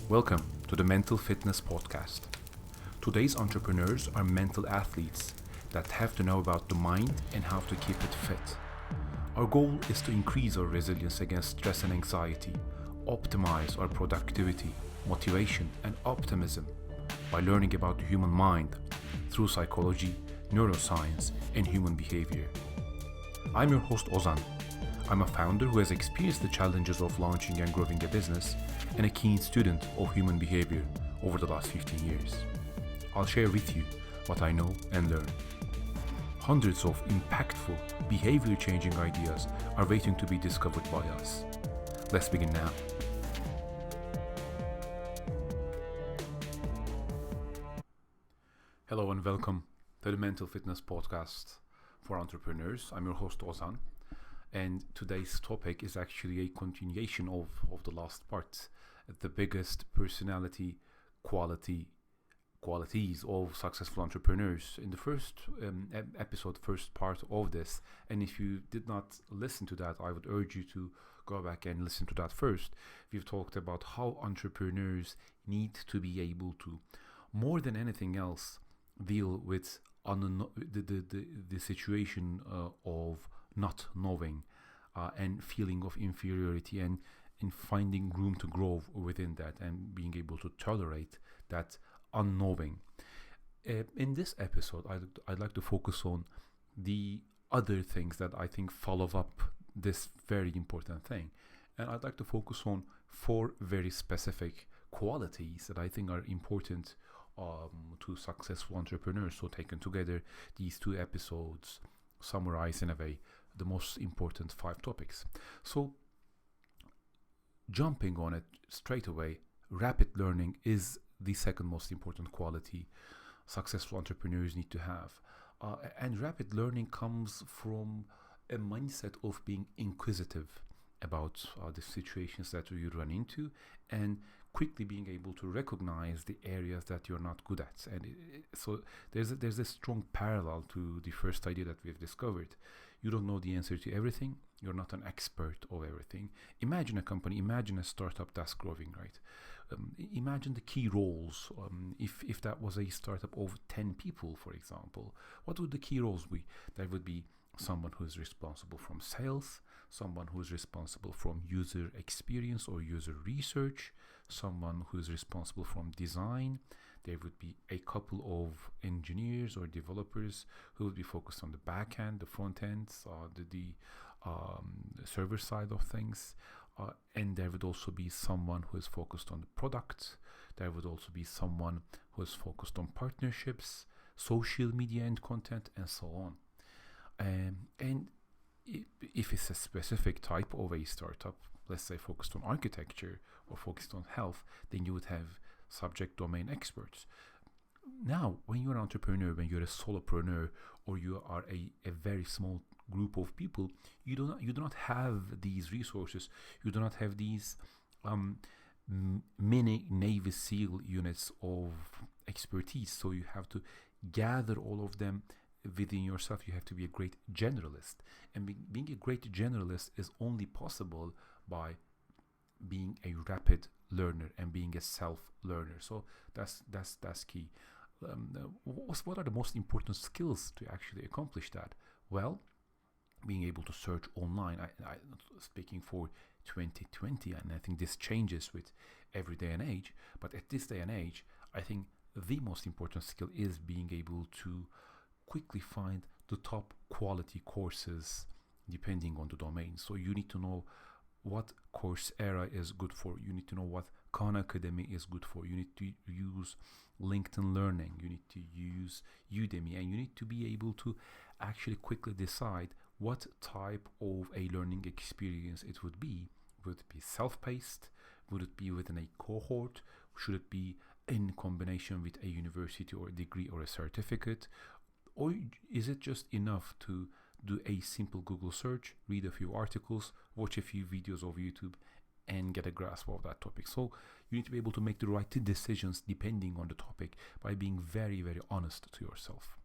Welcome to the Mental Fitness Podcast. Today's entrepreneurs are mental athletes that have to know about the mind and how to keep it fit. Our goal is to increase our resilience against stress and anxiety, optimize our productivity, motivation, and optimism by learning about the human mind through psychology, neuroscience, and human behavior. I'm your host Ozan. I'm a founder who has experienced the challenges of launching and growing a business and a keen student of human behavior over the last 15 years. I'll share with you what I know and learn. Hundreds of impactful, behavior-changing ideas are waiting to be discovered by us. Let's begin now. Hello and welcome to the Mental Fitness Podcast for entrepreneurs. I'm your host Ozan, and today's topic is actually a continuation of the last part, the biggest personality qualities of successful entrepreneurs. In the first episode, first part of this, and if you did not listen to that, I would urge you to go back and listen to that first. We've talked about how entrepreneurs need to be able to, more than anything else, deal with the situation of not knowing and feeling of inferiority, and in finding room to grow within that and being able to tolerate that unknowing. In this episode, I'd like to focus on the other things that I think follow up this very important thing, and I'd like to focus on 4 very specific qualities that I think are important to successful entrepreneurs. So taken together, these 2 episodes summarize in a way the most important 5 topics. So jumping on it straight away, rapid learning is the second most important quality successful entrepreneurs need to have. And rapid learning comes from a mindset of being inquisitive about the situations that you run into, and quickly being able to recognize the areas that you're not good at. And so there's a strong parallel to the first idea that we've discovered. You don't know the answer to everything. You're not an expert of everything. Imagine a company, imagine a startup that's growing, right? Imagine the key roles. If that was a startup of 10 people, for example, what would the key roles be? There would be someone who is responsible from sales, someone who is responsible from user experience or user research, someone who is responsible from design. There would be a couple of engineers or developers who would be focused on the back end, the front end, the server side of things. And there would also be someone who is focused on the product. There would also be someone who is focused on partnerships, social media and content, and so on. And if it's a specific type of a startup, let's say focused on architecture or focused on health, then you would have subject domain experts. Now, when you're an entrepreneur, when you're a solopreneur, or you are a very small group of people, you do not have these resources. You do not have these mini Navy SEAL units of expertise. So you have to gather all of them within yourself. You have to be a great generalist, and being a great generalist is only possible by being a rapid learner and being a self-learner. So that's key. What are the most important skills to actually accomplish that? Well, being able to search online. I speaking for 2020, and I think this changes with every day and age. But at this day and age, I think the most important skill is being able to quickly find the top quality courses depending on the domain. So you need to know what Coursera is good for. You need to know what Khan Academy is good for. You need to use LinkedIn Learning. You need to use Udemy, and you need to be able to actually quickly decide what type of a learning experience it would be. Would it be self-paced? Would it be within a cohort? Should it be in combination with a university or a degree or a certificate? Or is it just enough to do a simple Google search, read a few articles, watch a few videos of YouTube, and get a grasp of that topic? So you need to be able to make the right decisions depending on the topic by being very, very honest to yourself.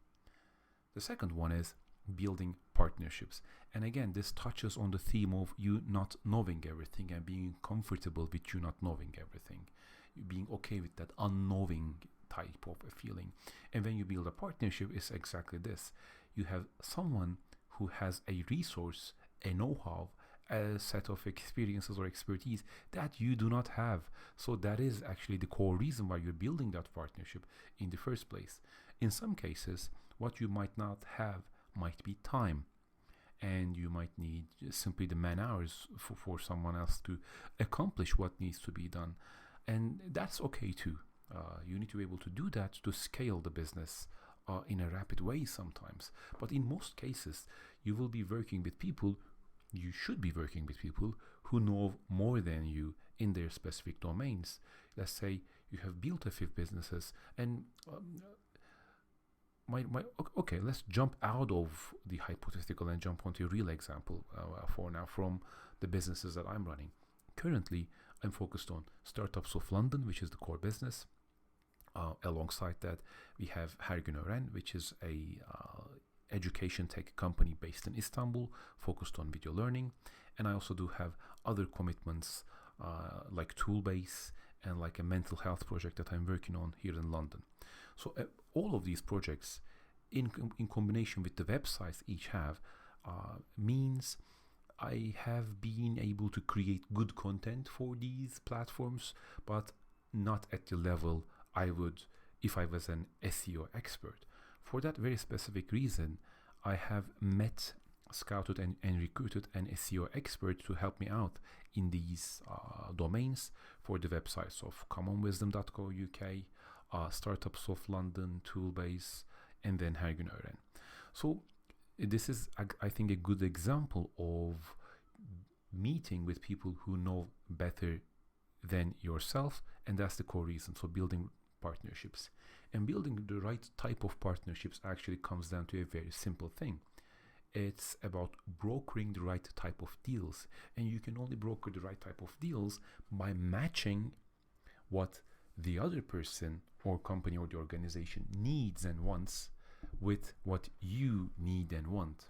The second one is building partnerships. And again, this touches on the theme of you not knowing everything and being comfortable with you not knowing everything. being okay with that unknowing type of a feeling. And when you build a partnership, it's exactly this. You have someone who has a resource, a know-how, a set of experiences or expertise that you do not have. So that is actually the core reason why you're building that partnership in the first place. In some cases, what you might not have might be time, and you might need simply the man hours for someone else to accomplish what needs to be done. And that's okay too. You need to be able to do that to scale the business in a rapid way sometimes. But in most cases, you will be working with people, you should be working with people who know more than you in their specific domains. Let's say you have built a few businesses, and okay, let's jump out of the hypothetical and jump onto a real example for now from the businesses that I'm running. Currently, I'm focused on Startups of London, which is the core business. Alongside that, we have Ozan, which is a education tech company based in Istanbul, focused on video learning. And I also do have other commitments like Toolbase and like a mental health project that I'm working on here in London. So all of these projects, in combination with the websites each have, means I have been able to create good content for these platforms, but not at the level I would if I was an SEO expert. For that very specific reason, I have scouted and recruited an SEO expert to help me out in these domains for the websites of commonwisdom.co.uk, Startups of London, Toolbase, and then Ozan. So this is, I think, a good example of meeting with people who know better than yourself, and that's the core reason for building partnerships. And building the right type of partnerships actually comes down to a very simple thing. It's about brokering the right type of deals, and you can only broker the right type of deals by matching what the other person or company or the organization needs and wants with what you need and want.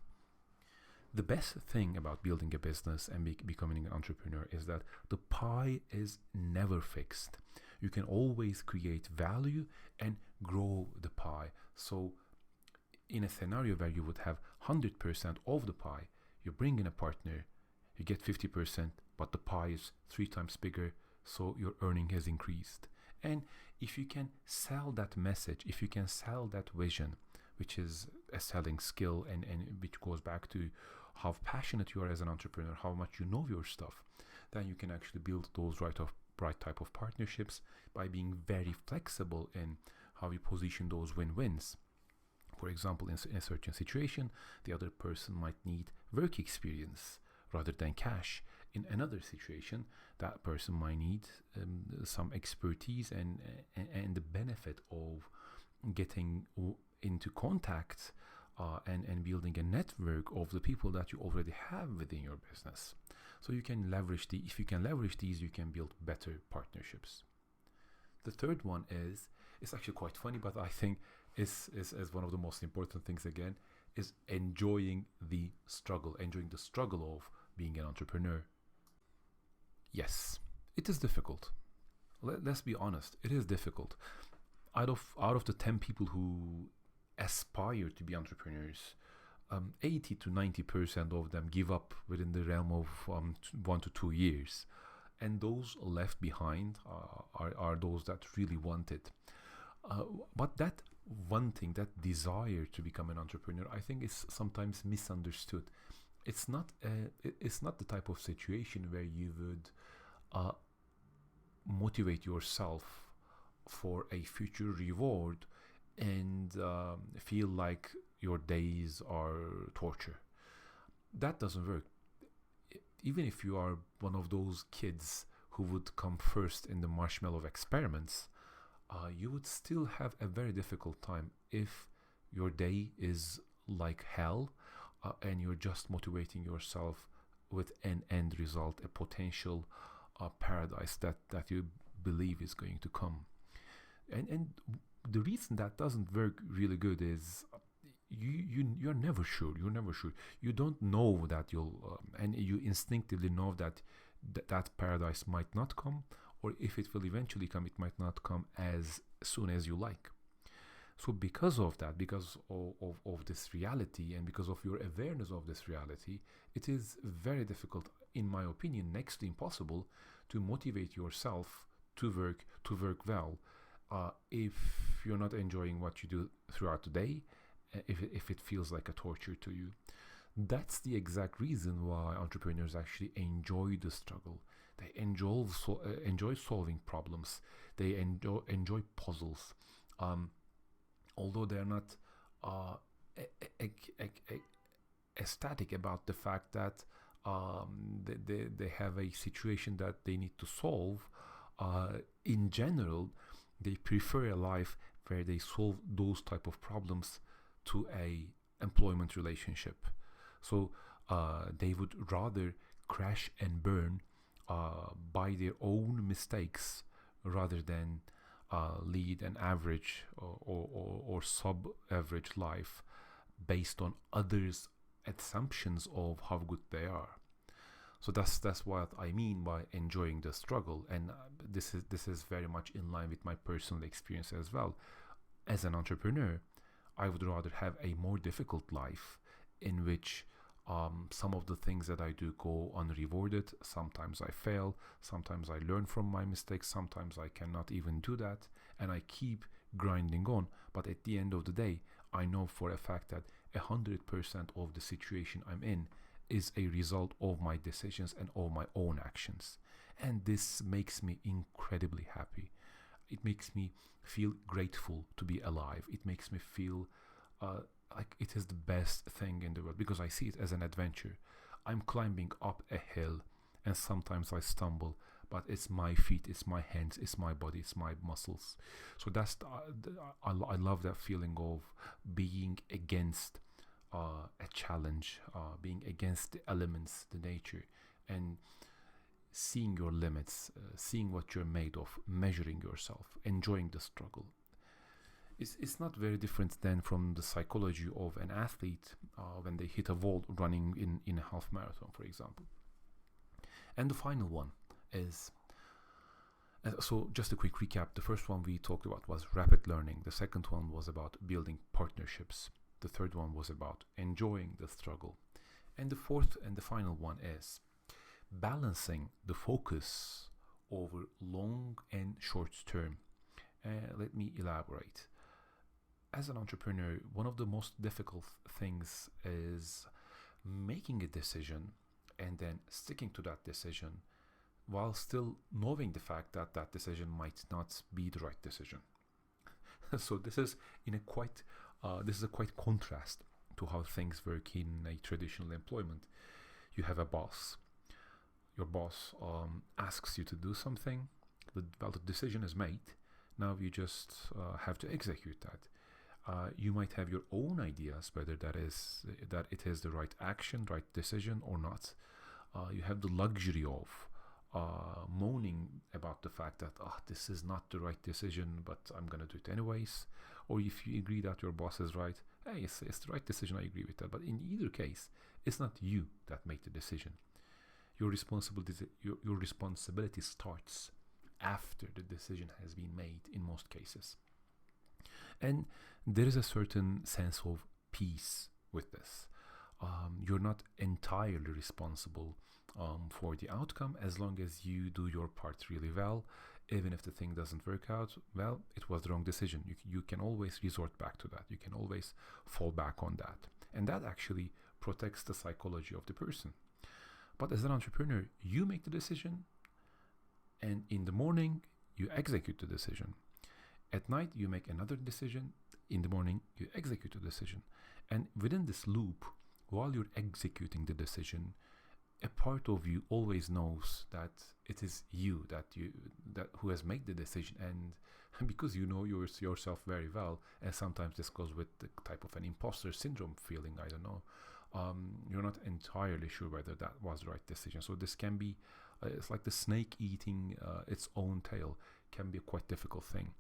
The best thing about building a business and becoming an entrepreneur is that the pie is never fixed. You can always create value and grow the pie. So in a scenario where you would have 100% of the pie, you bring in a partner, you get 50%, but the pie is 3 times bigger, so your earning has increased. And if you can sell that message, if you can sell that vision, which is a selling skill and which goes back to how passionate you are as an entrepreneur, how much you know your stuff, then you can actually build those right type of partnerships by being very flexible in how you position those win-wins. For example, in a certain situation, the other person might need work experience rather than cash. In another situation, that person might need some expertise and the benefit of getting into contact and building a network of the people that you already have within your business. So you can leverage if you can leverage these, you can build better partnerships. The third one is, it's actually quite funny, but I think is one of the most important things again, is enjoying the struggle of being an entrepreneur. Yes, it is difficult. Let's be honest, it is difficult. Out of the 10 people who aspire to be entrepreneurs, 80 to 90% of them give up within the realm of 1 to 2 years. And those left behind are those that really want it. But that wanting, that desire to become an entrepreneur, I think is sometimes misunderstood. It's not the type of situation where you would motivate yourself for a future reward and feel like your days are torture. That doesn't work. Even if you are one of those kids who would come first in the marshmallow experiments, you would still have a very difficult time if your day is like hell and you're just motivating yourself with an end result, a potential paradise that you believe is going to come. And the reason that doesn't work really good is you're never sure. You don't know that you'll and you instinctively know that paradise might not come, or if it will eventually come, it might not come as soon as you like. So because of that, because of this reality, and because of your awareness of this reality, it is very difficult, in my opinion, next to impossible, to motivate yourself to work well, if you're not enjoying what you do throughout the day, if it feels like a torture to you. That's the exact reason why entrepreneurs actually enjoy the struggle. They enjoy solving problems. They enjoy puzzles. Although they're not uh, ecstatic about the fact that they have a situation that they need to solve, in general, they prefer a life where they solve those type of problems to a employment relationship. So they would rather crash and burn by their own mistakes rather than lead an average or sub-average life based on others' assumptions of how good they are. So that's what I mean by enjoying the struggle, and this is very much in line with my personal experience as well. As an entrepreneur, I would rather have a more difficult life in which some of the things that I do go unrewarded. Sometimes I fail, sometimes I learn from my mistakes, sometimes I cannot even do that, and I keep grinding on. But at the end of the day, I know for a fact that 100% of the situation I'm in is a result of my decisions and of my own actions. And this makes me incredibly happy. It makes me feel grateful to be alive. It makes me feel like it is the best thing in the world, because I see it as an adventure. I'm climbing up a hill, and sometimes I stumble, but it's my feet, it's my hands, it's my body, it's my muscles. So I love that feeling of being against a challenge, being against the elements, the nature, and seeing your limits, seeing what you're made of, measuring yourself, enjoying the struggle. It's not very different than from the psychology of an athlete when they hit a wall running in a half marathon, for example. And the final one is, so just a quick recap. The first one we talked about was rapid learning. The second one was about building partnerships. The third one was about enjoying the struggle. And the fourth and the final one is balancing the focus over long and short term. Let me elaborate. As an entrepreneur, one of the most difficult things is making a decision and then sticking to that decision while still knowing the fact that that decision might not be the right decision. So this is a quite contrast to how things work in a traditional employment. You have a boss. Your boss asks you to do something. The decision is made. Now you just have to execute that. You might have your own ideas whether that it is the right action, right decision or not. You have the luxury of moaning about the fact that this is not the right decision, but I'm gonna do it anyways. Or if you agree that your boss is right, hey, it's the right decision, I agree with that. But in either case, it's not you that made the decision. Your responsibility starts after the decision has been made in most cases. And there is a certain sense of peace with this. You're not entirely responsible for the outcome as long as you do your part really well. Even if the thing doesn't work out, well, it was the wrong decision. You can always resort back to that. You can always fall back on that. And that actually protects the psychology of the person. But as an entrepreneur, you make the decision, and in the morning, you execute the decision. At night, you make another decision. In the morning, you execute the decision. And within this loop, while you're executing the decision, a part of you always knows that it is you that who has made the decision, and because you know yourself very well, and sometimes this goes with the type of an imposter syndrome feeling. I don't know. You're not entirely sure whether that was the right decision. So this can be, it's like the snake eating its own tail. Can be a quite difficult thing.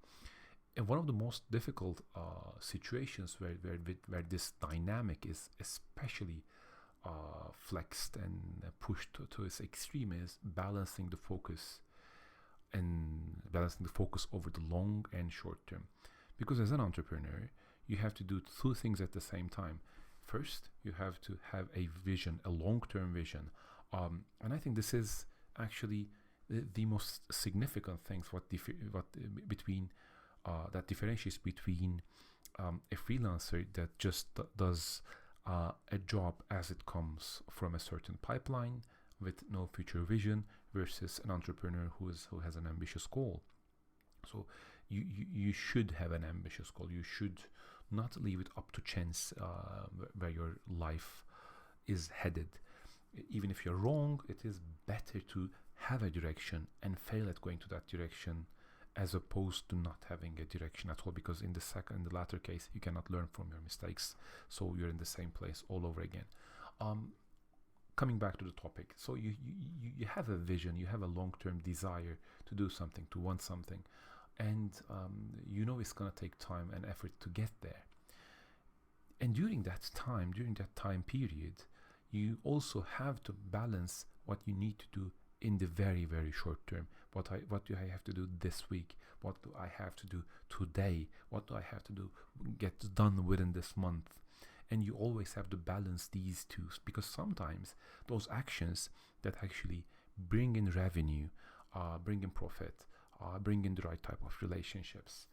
And one of the most difficult situations where this dynamic is especially flexed and pushed to its extreme is balancing the focus and balancing the focus over the long and short term. Because as an entrepreneur, you have to do two things at the same time. First, you have to have a vision, a long-term vision, and I think this is actually the most significant things that differentiates between a freelancer that just does a job as it comes from a certain pipeline with no future vision versus an entrepreneur who has an ambitious goal. So you should have an ambitious goal. You should not leave it up to chance where your life is headed. Even if you're wrong, it is better to have a direction and fail at going to that direction as opposed to not having a direction at all, because in the latter case, you cannot learn from your mistakes. So you're in the same place all over again. Coming back to the topic, so you have a vision, you have a long-term desire to do something, to want something, and you know it's going to take time and effort to get there. And during that time period, you also have to balance what you need to do in the very, very short term. What do I have to do this week? What do I have to do today? What do I have to do get done within this month? And you always have to balance these two, because sometimes those actions that actually bring in revenue, bring in profit, bring in the right type of relationships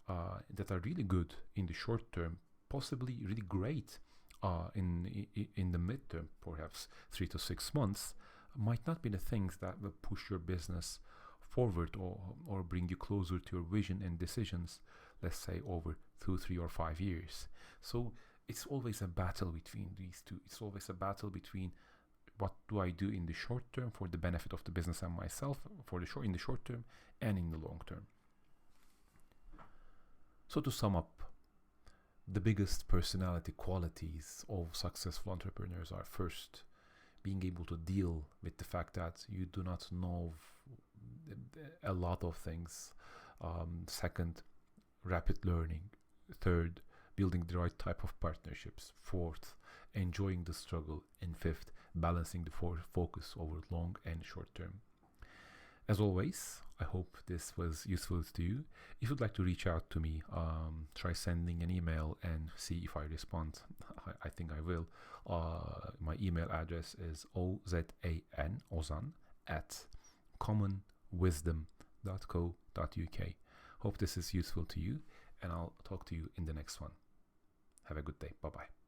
that are really good in the short term, possibly really great in the midterm, perhaps 3 to 6 months, might not be the things that will push your business forward or bring you closer to your vision and decisions, let's say over 2, 3, or 5 years. So it's always a battle between these two. It's always a battle between what do I do in the short term for the benefit of the business and myself in the short term and in the long term. So to sum up, the biggest personality qualities of successful entrepreneurs are: first, being able to deal with the fact that you do not know a lot of things. Second, rapid learning. Third, building the right type of partnerships. Fourth, enjoying the struggle. And fifth, balancing the focus over long and short term. As always, I hope this was useful to you. If you'd like to reach out to me, try sending an email and see if I respond. I think I will. My email address is Ozan at commonwisdom.co.uk. Hope this is useful to you, and I'll talk to you in the next one. Have a good day. Bye-bye.